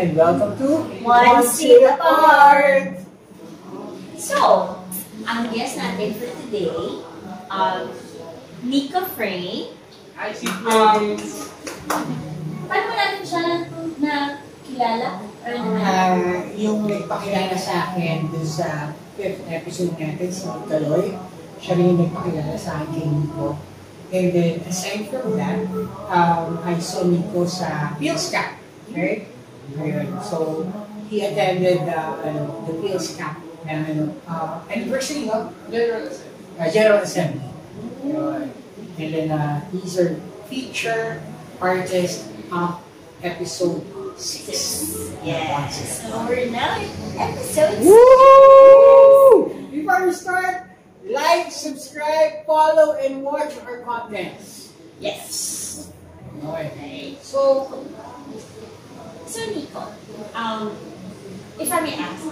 and welcome to One Seat Apart! So, ang guest natin for today, Nico Frey. Hi, Sigmund! Paano mo natin siya nakilala? Yung nagpakilala sa akin dun sa 5th episode natin sa Taloy, siya rin yung nagpakilala sa akin kay Nico. And then, aside from that, I saw Nico sa PhilSCAP, right? Ayun. So, he attended the PhilSCAP anniversary of General Assembly. Ayun. And then, he's our feature artist of episode 6. Yes. So, we're now in episode 6. Woo! Before we start, like, subscribe, follow, and watch our contents. Yes. Okay. So Nico, if I may ask,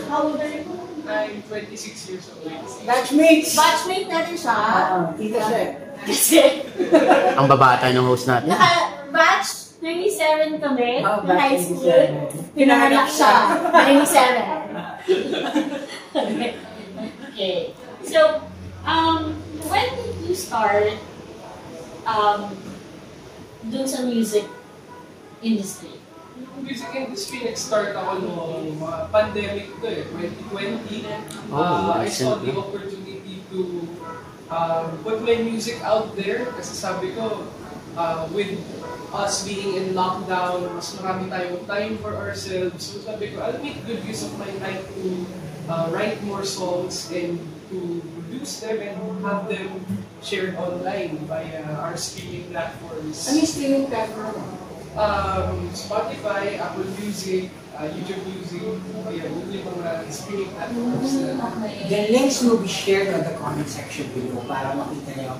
how old are you? I'm 26 years old. Batchmates! Batchmate natin siya. Tita siya. Kasi, Ang babata ng host natin. batch 97 kami, Oh, na high batch school. 97. Pinanganak siya, 97. Okay. So, when did you start dun sa music industry? Yung music industry, nag-start ako noong pandemic to 2020. I saw the opportunity to put my music out there kasi sabi ko, with us being in lockdown, mas marami tayong time for ourselves. So sabi ko, I'll make good use of my time to write more songs and to produce them and have them shared online via our streaming platforms. Ano yung streaming platform? Spotify, Apple Music, YouTube Music, yun yung mga streaming platforms. The links will be shared on the comment section below para makita nyo.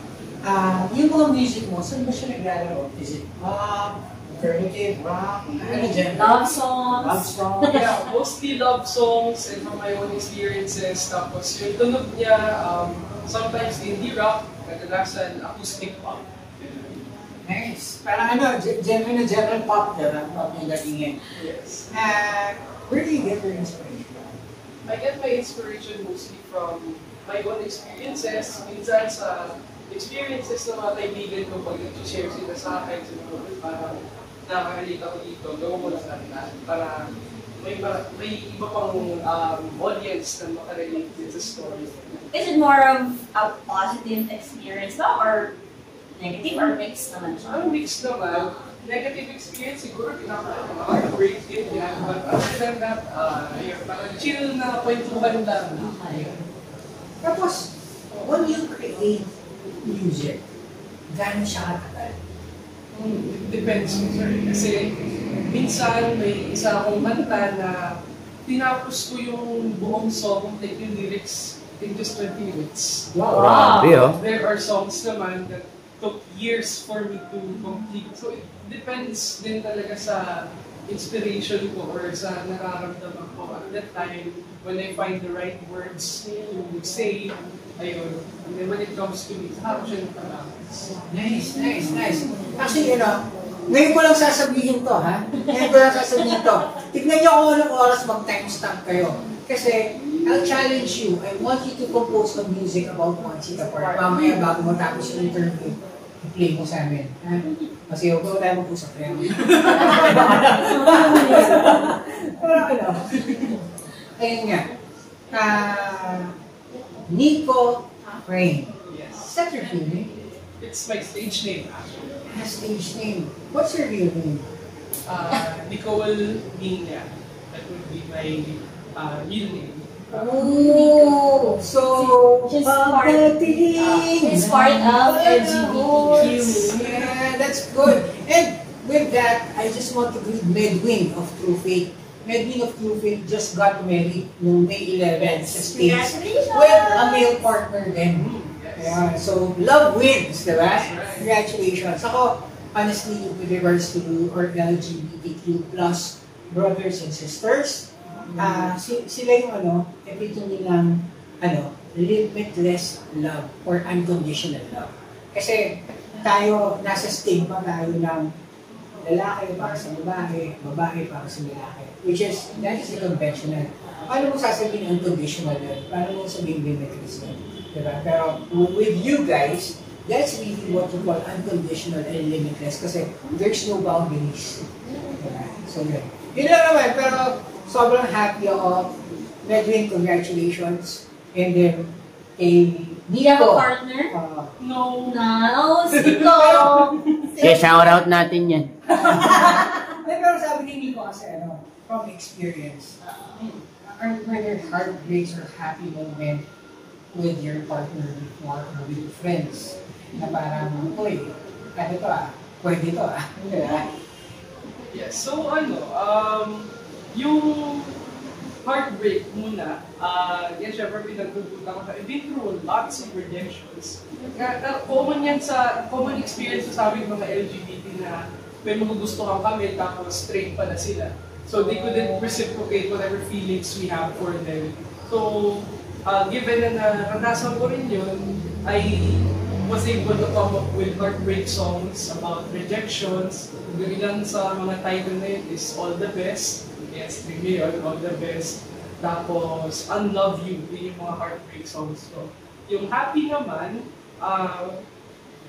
Yung mga music mo, saan ba siya naglalaro? Is it pop, alternative, rock, ano dyan? Love songs. Love songs. Yeah, mostly love songs and from my own experiences. Tapos yung tunog niya, sometimes indie rock, kadalasan acoustic pop. Nice. Parang general pop, diba? Pop yung datingin. Yes. Where do you get your inspiration? I get my inspiration mostly from my own experiences. Minsan sa experiences ng mga kaibigan ko pag nag-share sila sa akin, parang nakakalit ako dito, gawin mo lang natin para may iba pang audience na makarelate din sa story. Is it more of a positive experience ba or negative or mixed naman siya? Ang mix naman, negative experience siguro pinaka-break din yan. But other than that, parang chill na kwentuhan lang. Tapos, when you create music, gano'n siya katagal? It depends, sir. Kasi minsan may isa akong kanta na tinapos ko yung buong song, like yung lyrics, in just 20 minutes. Wow! There are songs naman that took years for me to complete. So it depends din talaga sa inspiration ko or sa nararamdaman ko at that time when I find the right words to say, ayun. And then when it comes to me, saka ko siya natapos. Nice. Actually, ngayon ko lang sasabihin to, ha? Ngayon ko lang sasabihin to. Tignan niyo kung anong oras mag-timestamp kayo. Kasi, I'll challenge you. I want you to compose some music about One Seat Apart. Mamaya bago matapos yung interview, i-play mo sa amin. Ha? Kasi huwag tayo mag-usap yan. Pero ayun nga. Nico Frey. Yes. Is that your real name? It's my stage name, actually. Stage name. What's your real name? Nicole Mina. That would be my real name. Oh, so She's part of LGBTQ. Yeah, that's good. And with that, I just want to greet Medwin of True Faith. Medwin of True Faith just got married noong May 11 sa States with a male partner then. Yeah, so love wins, diba? Congratulations. Ako, honestly, with regards to our LGBTQ plus brothers and sisters, sila yung epitome ng limitless love or unconditional love. Kasi tayo, nasa stigma tayo ng lalaki para sa babae, babae para sa lalaki. Which is, that is the conventional. Paano mo sasabihin unconditional yun? Paano mo sabihin limitless yun? Diba? Pero with you guys, that's really what you call unconditional and limitless kasi there's no boundaries. Diba? So yun. Yun lang naman, pero sobrang happy ako. Medwin, congratulations. And then, Do you have a partner? No. No, Nico! Kaya shout-out natin yan. Pero sabi ni Nico kasi, from experience, were there heartbreaks or happy moment with your partner before or with friends na parang, uy, ano to pwede to diba? Yes, so yung heartbreak muna, yan syempre pinagpupunta ko I've been through lots of rejections. Common experience sa amin mga LGBT na may magugustuhan kami tapos straight pala sila. So they couldn't reciprocate whatever feelings we have for them. So, given na naranasan ko rin yun, I was able to come up with heartbreak songs about rejections. Ilan sa mga title na yun is All the Best. Yes, yun, All the Best. Tapos, Unlove You, yun yung mga heartbreak songs ko. Yung happy naman,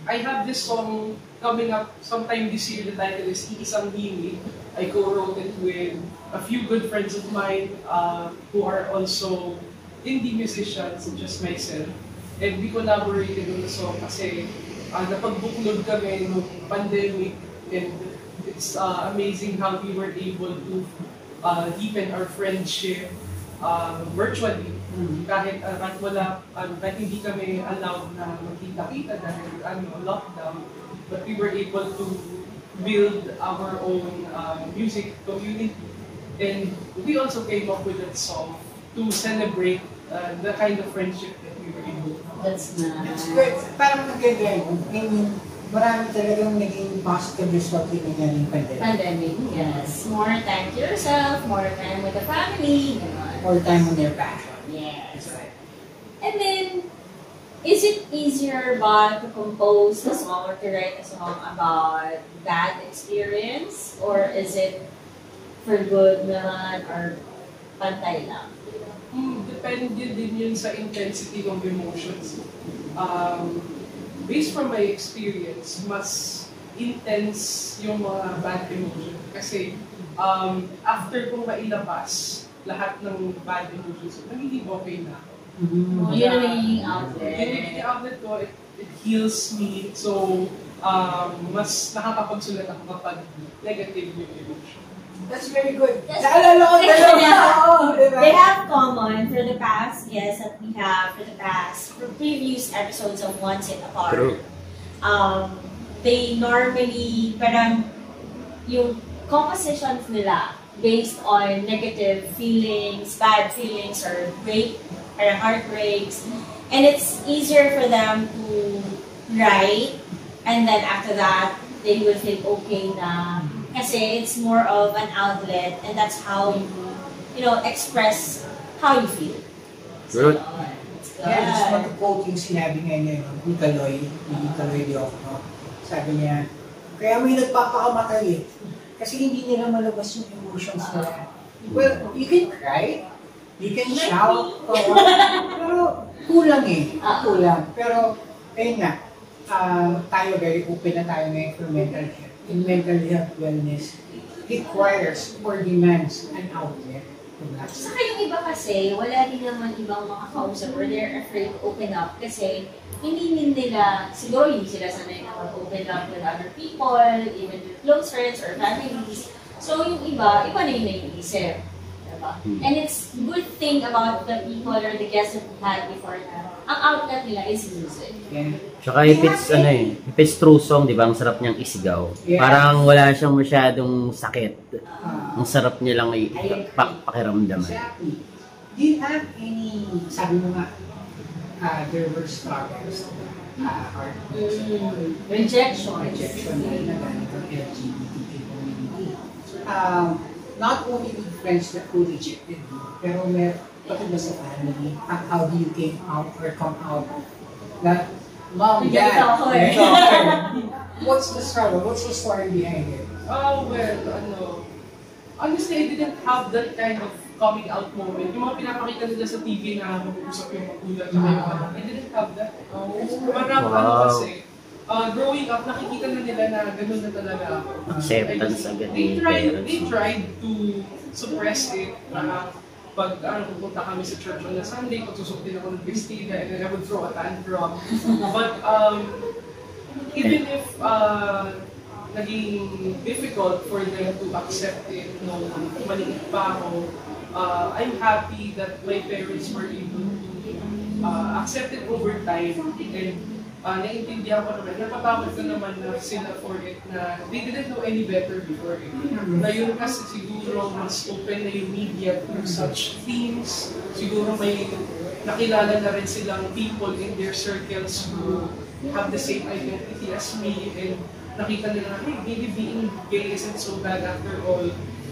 I have this song coming up sometime this year. The title is Iisang Himig. I co-wrote it with a few good friends of mine who are also indie musicians, just myself. And we collaborated on the song kasi napagbuklod kami ng pandemic and it's amazing how we were able to deepen our friendship virtually. Kahit kahit hindi kami allowed na magkita-kita dahil lockdown, but we were able to build our own music community. And we also came up with that song to celebrate the kind of friendship that we were able to have. That's nice. It's good. Parang maganda yun. I mean, marami talagang naging positive result din ng pandemic. Pandemic, yes. More time to yourself, more time with the family. More time on their passion. Yes. And then, is it easier ba to compose a song or to write a song about that experience? Or is it for good naman or pantay lang? Depende din yun sa intensity ng emotions. Based from my experience, mas intense yung mga bad emotions. Kasi after kong mailabas lahat ng bad emotions, nagiging okay na ako. Yun ang naging outlet. Yung outlet ko, it heals me. So, mas nakakapagsulat ako kapag negative yung emotion. That's very good. Yes. Naalala ko diba? They have common for the past, yes, that we have for previous episodes of One Sit Apart. True. They normally, parang yung compositions nila based on negative feelings, bad feelings, or heartbreaks. And it's easier for them to write, and then after that, they will feel okay na kasi it's more of an outlet, and that's how you express how you feel. Good. Yeah, I just want to quote yung sinabi nga niya, ni Kaloy Diokno. Sabi niya, kaya may nagpapakamatay kasi hindi nila malabas yung emotions nila. Well, you can cry, you can shout, pero kulang kulang. Pero, ayun nga, tayo very open na tayo ngayon for mental health. In mental health wellness, requires or demands an outlet. Saka yung iba kasi, wala din naman ibang makakausap or they're afraid to open up kasi hindi nila, siguro hindi sila sanay na mag-open up with other people, even with close friends or families. So yung iba na yung naiisip. Diba? And it's good thing about the people or the guests that we had before na ang outlet nila is music. Yeah. Tsaka if it's true song, di ba, ang sarap niyang isigaw. Yeah. Parang wala siyang masyadong sakit. Ang sarap niya lang pakiramdaman. Exactly. Do you have any, sabi mo nga, there were struggles, Rejection na galing from LGBTQ community. Not only with friends that who rejected you, pero pati ba sa family, how do you come out that mom, dad, what's the struggle? What's the story behind it? Well, honestly, I didn't have that kind of coming out moment. Yung mga pinapakita nila sa TV na mag-uusap yung magulang at yung anak, I didn't have that. Parang kasi, growing up, nakikita na nila na gano'n na talaga ako. Acceptance agad ng parents. They tried to suppress it. Pag pupunta kami sa church on a Sunday, pagsusok din ako ng Vestida, and then I would throw a tantrum. But even if naging difficult for them to accept it nung maliit pa ako, I'm happy that my parents were able to accept it over time. And naiintindihan ko naman, napatawad ko naman na sila for it na they didn't know any better before it. Na yun kasi siguro mas open na yung media to such themes. Siguro may nakilala na rin silang people in their circles who have the same identity as me, and nakita nila na, hey, maybe being gay isn't so bad after all.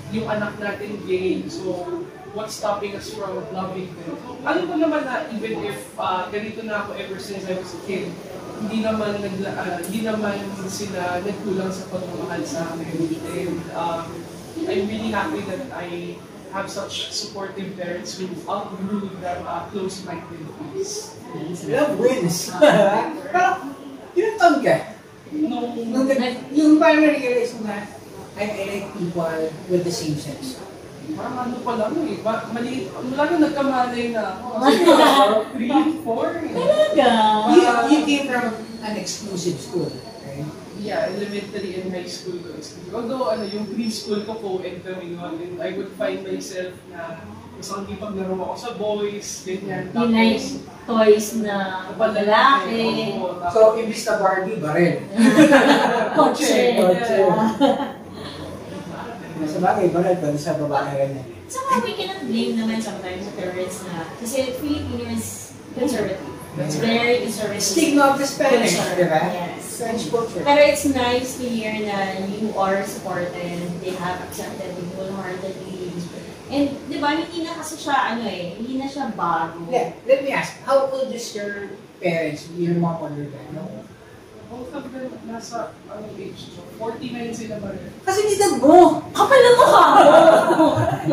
Yung anak natin gay, so what's stopping us from loving them? Alam ko naman na even if ganito na ako ever since I was a kid, hindi naman sila nagkulang sa pagmamahal sa akin. And I'm really happy that I have such supportive parents who outgrew that close-mindedness. Love wins. Pero, ilang taon ka? Yung parang na-realize mo na, I like people with the same sex. Parang ano pa lang eh. Maliit. Wala na nagkamalay na ako. 3, 4. Talaga? You came from an exclusive school, right? Yeah, elementary and high school ko. Although yung preschool ko co-ed kami yun, and I would find myself na mas ang ipaglaro ako sa boys, ganyan. Yung nice toys na lalaki. So, imbis na Barbie, baril. Kotse. Sa bagay, baril pa sa babae rin. Somehow we cannot blame naman sometimes sa parents na, kasi Filipino is conservative. It's very conservative. Stigma of the Spanish, di ba? Yes. French culture. Pero it's nice to hear na you are supported, they have accepted you wholeheartedly. And di ba, hindi na kasi siya, hindi na siya bago. Yeah, let me ask, how old is your parents, your mom or your dad? No? Both of them nasa age? 49 sila ba rin? Kasi edad mo! Kapal na mukha mo!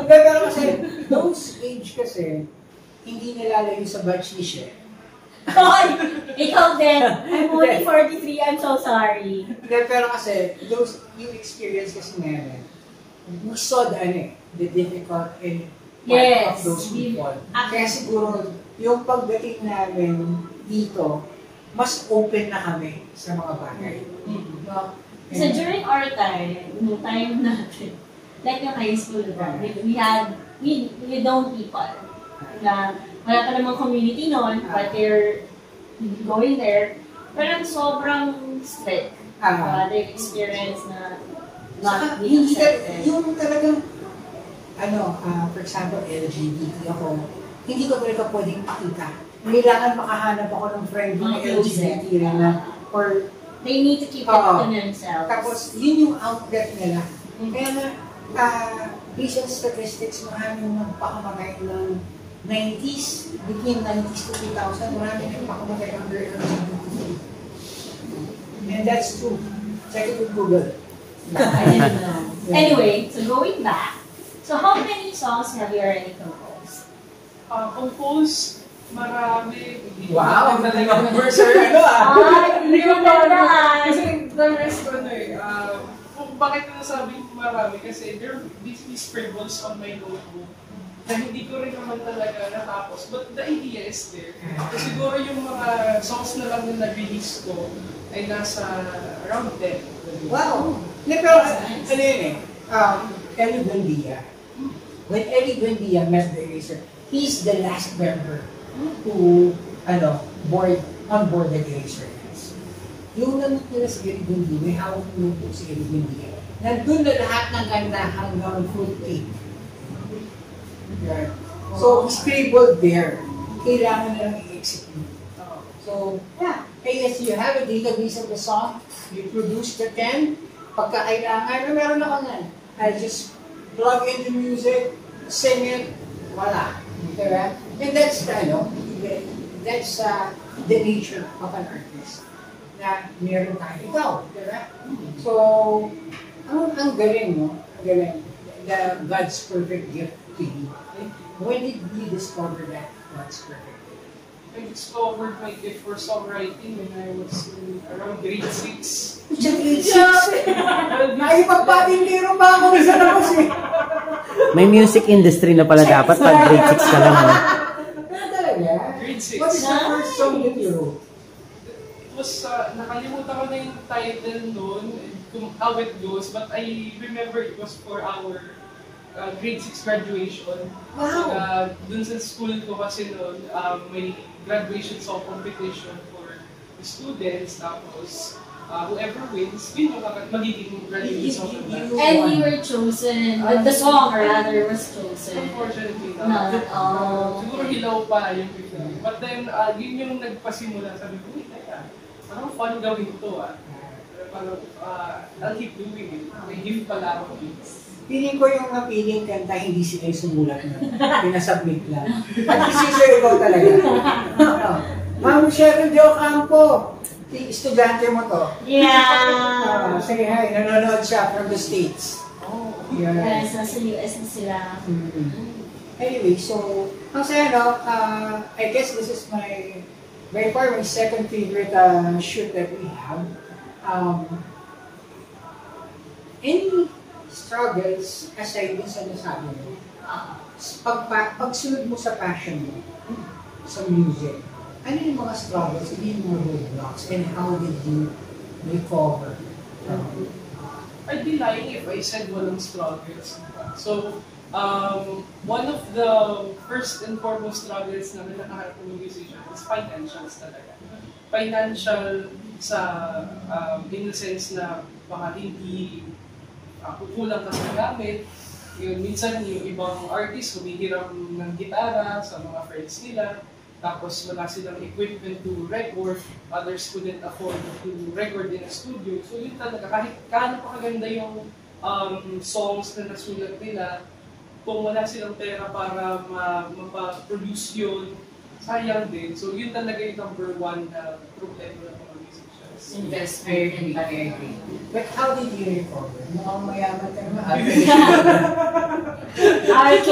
Pero kasi, those age kasi, hindi nilalayo sa batch ni Chef. Hoy! Ikaw din! I'm only 43, I'm so sorry. Pero kasi, yung experience kasi ngayon, we saw the difficult and part of those people. Kaya siguro, yung pagdating namin dito, mas open na kami sa mga bagay. No? So during our time, no time natin, like yung high school, we know people na wala pa namang community noon, but they're going there. Parang sobrang strict. They've experienced na not being accepted. Yung talagang, for example, LGBT ako, hindi ko talaga pwedeng pakita. Kailangan makahanap ako ng friend ng LGBT rin na, or they need to keep it to themselves. Tapos, yun yung outlet nila. Kaya na, based on statistics, maraming nagpakamatay ng 90s, between 90s to 2000, maraming nagpakamatay under LGBT. And that's true. Check it with Google. I didn't know. Anyway, so going back, so how many songs have you already composed? Compose, marami. Wow! Hindi ko numbers or Hindi ko tandaan. Kasi the rest ko kung bakit nasabi ko marami, kasi there are these scribbles on my notebook na hindi ko rin naman talaga natapos. But the idea is there. So siguro yung mga songs na lang na na-release ko ay nasa around 10. Wow! Pero, Ellie Buendia. When Ellie Buendia met the Eraser, he's the last member who, on board the Eraser. Yung namit nila si Ellie Buendia, may hawak ng notebook si Ellie Buendia. Nandun na lahat ng ganda hanggang fruitcake. Right? So, scribbled there. Kailangan na lang i-execute. So, yeah. Yes, you have a database of the song. You produce the 10. Pagka kailangan, meron ako nga. I just plug in the music, sing it, wala. Diba? And that's, that's the nature of an artist. Na meron tayo ikaw. Diba? So, Ang galing, no? Ang galing. The God's perfect gift to you. When did you discover that God's perfect gift? I discovered my gift for songwriting when I was around grade 6. Siya grade 6? Nakipagpatindiro pa ako sa labas eh. May music industry na pala dapat pag grade 6 ka lang. Ano? Talaga? Grade 6. What is the first song that you wrote? It was, nakalimutan ko na yung title noon, kung how it goes, but I remember it was for our grade 6 graduation. Wow! Dun sa school ko kasi noon, may graduation song competition for the students, tapos whoever wins, yun yung magiging graduation song for that. And you were chosen, the song rather was chosen. Unfortunately, Not siguro hilaw pa yung bigla. But then, yun yung nagpasimula, sabi ko, parang fun gawin ito Parang, I'll keep doing it. May gift pala ako. Feeling ko yung napiling kanta, hindi sila yung sumulat na. Pinasubmit lang. At isisyo ikaw talaga. Ma'am Cheryl De Ocampo, estudyante mo to. Yeah! Sige, hi, nanonood siya from the States. Oh, yes. Nasa US na sila. Anyway, so, ang saya, no, I guess this is by far my second favorite shoot that we have. Any struggles aside din sa nasabi mo? Pagsunod mo sa passion mo, sa music, ano yung mga struggles, ano yung mga roadblocks, and how did you recover? I'd be lying if I said walang struggles. So, one of the first and foremost struggles na nakaharap ng musician is financials talaga. Financial sa, in the sense na baka hindi kukulang ka sa gamit. Yun, minsan yung ibang artist humihiram ng gitara sa mga friends nila, tapos wala silang equipment to record, others couldn't afford to record in a studio. So yun talaga, kahit kaano pa kaganda yung songs na nasulat nila, kung wala silang pera para ma-produce yun, sayang din. So yun talaga yung number one na problema ng mga musicians. Investment and everything. But how did you recover? Mukhang mayaman ka naman. RK.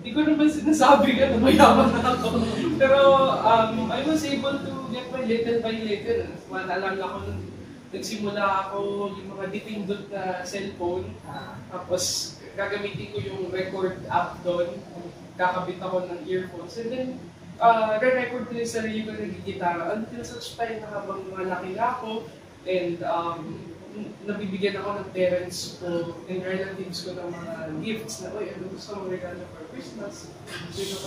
Hindi ko naman sinasabi na mayaman na ako. Pero I was able to get my little by little. Naalala ko nung nagsimula ako yung mga dipindot na cellphone. Tapos gagamitin ko yung record app doon. Kakabit ako ng earphones. And then, re-record ko yung sarili ko ng gitara until such time na habang malaki na ako and nabibigyan ako ng parents ko and relatives ko ng mga gifts na, oy, ano gusto mong regalo for Christmas? Dito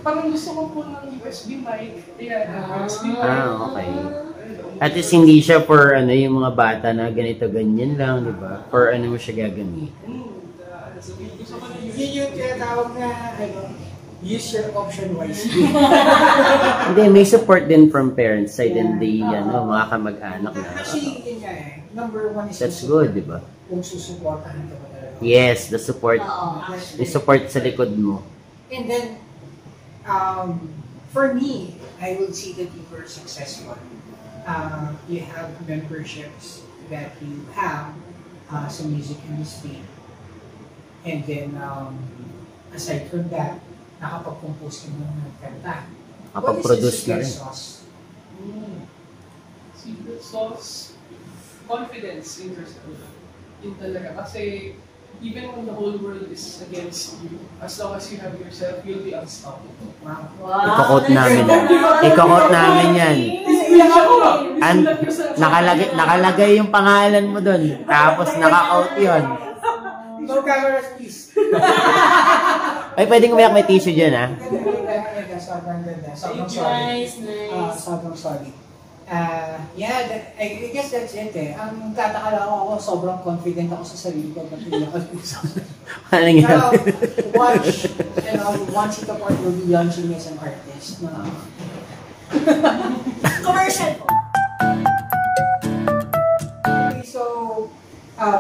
parang gusto ko po ng USB mic. USB mic. Okay. At least hindi siya for yung mga bata na ganito ganyan lang, di ba? For ano mo siya gagamitin. Yun yung tinatawag na, use your option wisely. Hindi, may support din from parents side and the mga kamag-anak na. Actually, yun nga number one is That's good, di ba? Kung susuportahan ka ba talaga. Yes, the support. The support sa likod mo. And then, for me, I will see that you were successful. You have memberships that you have sa music industry. And then, aside from that, nakapag-compose ka ng kanta. Nakapag-produce na rin. Secret sauce? Confidence in yourself. Yun talaga. Kasi, even when the whole world is against you, as long as you have yourself, you'll be unstoppable. Wow. Ikakot namin yan. Ikakot namin yan. Nakalagay yung pangalan mo dun. Tapos naka-out yun. No cameras, please. Ay, pwedeng umiyak, may tissue dyan, ha? Sobrang ganda. Sobrang Nice. Sobrang solid. Yeah, I guess that's it eh. Ang tataka lang ako, sobrang confident ako sa sarili ko. Ano nga? Once it apart, will be launching me as an artist. Commercial po. Okay, so,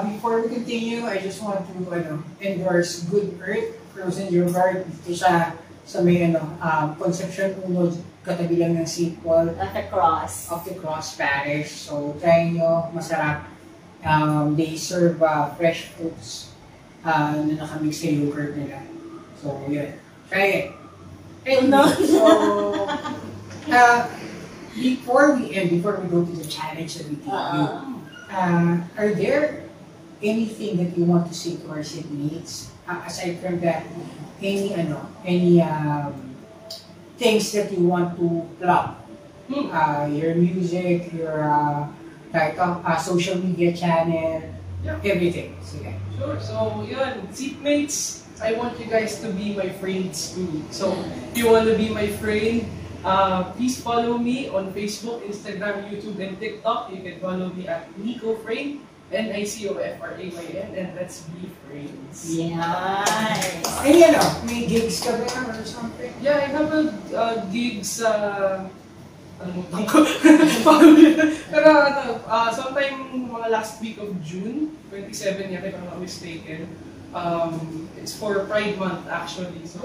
before we continue, I just want to endorse Good Earth Frozen Yogurt. Ito siya sa may Concepcion Uno, katabi lang ng St. Paul At the cross. of the Cross Parish. So, try nyo, masarap. They serve fresh fruits na nakamix sa yogurt nila. So, yun. Try it. And so, before we go to the challenge that we gave you, are there anything that you want to say to our seatmates? Aside from that, any things that you want to plug? Your music, your social media channel, everything. So, yeah. Sure. So, yun, seatmates, I want you guys to be my friends too. So, if you want to be my friend, please follow me on Facebook, Instagram, YouTube, and TikTok. You can follow me at Nico Frame, NICOFRAYN, and that's Be Friends. Yes. Any may gigs ka ba or something? Yeah, I have a gig sa pero sometime mga last week of June, 27 yata if I'm not mistaken. It's for Pride Month actually. So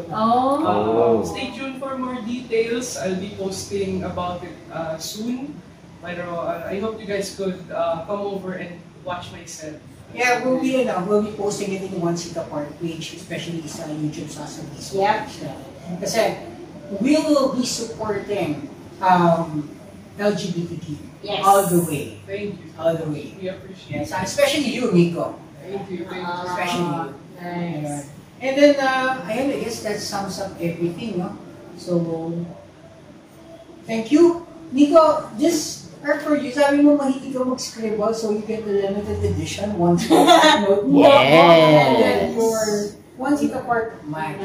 stay tuned for more details. I'll be posting about it soon. Pero I hope you guys could come over and watch my set. Yeah, we'll be posting it in One Seat Apart page, especially sa YouTube Sasabi's page. Kasi we will be supporting LGBTQ all the way. Thank you. All the way. We appreciate it. Yes, especially you, Nico. Thank you. Especially you. Nice. And then, I guess that sums up everything, no? So, thank you. Nico, this are for you. Sabi mo mahilig ka mag-scribble, so you get the limited edition, One Seat Apart notebook. And then your One Seat Apart mic.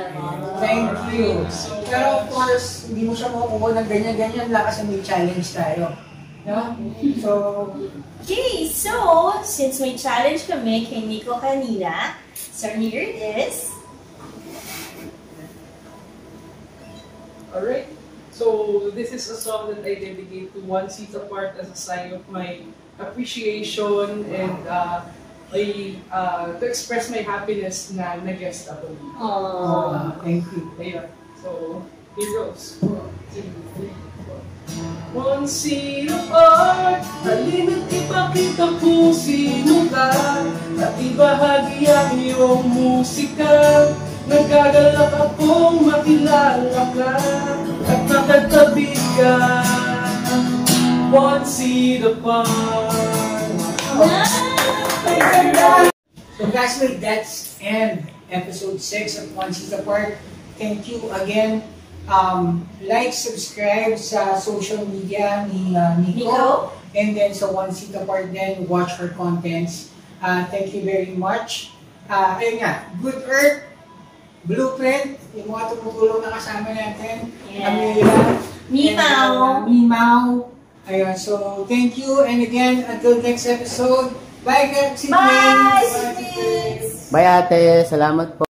Thank you. Pero of course, hindi mo siya makukuha ng ganyan-ganyan lang kasi may challenge tayo. No? So, Okay, so, since may challenge kami kay Nico kanina, so here it is. Alright, so this is a song that I dedicate to One Seat Apart as a sign of my appreciation and to express my happiness na nag-guest ako dito. thank you. Ayun. So, here goes. 1, 2, 3, 4. One seat apart, halina't ipakita kung sino ka at ibahagi ang iyong musika. Nagagalak akong makilala ka at makatabi ka. One seat apart. So classmates, that's end episode 6 of One Seat Apart. Thank you again. Like, subscribe sa social media ni Nico. And then sa One Seat Apart din, watch her contents. Thank you very much. Ayun nga, Good Earth, Blueprint, yung mga tumutulong na kasama natin. Amelia. Mimaw. Mimaw. Ayun, so thank you. And again, until next episode, bye guys. Bye, siblings! Bye ate, salamat po.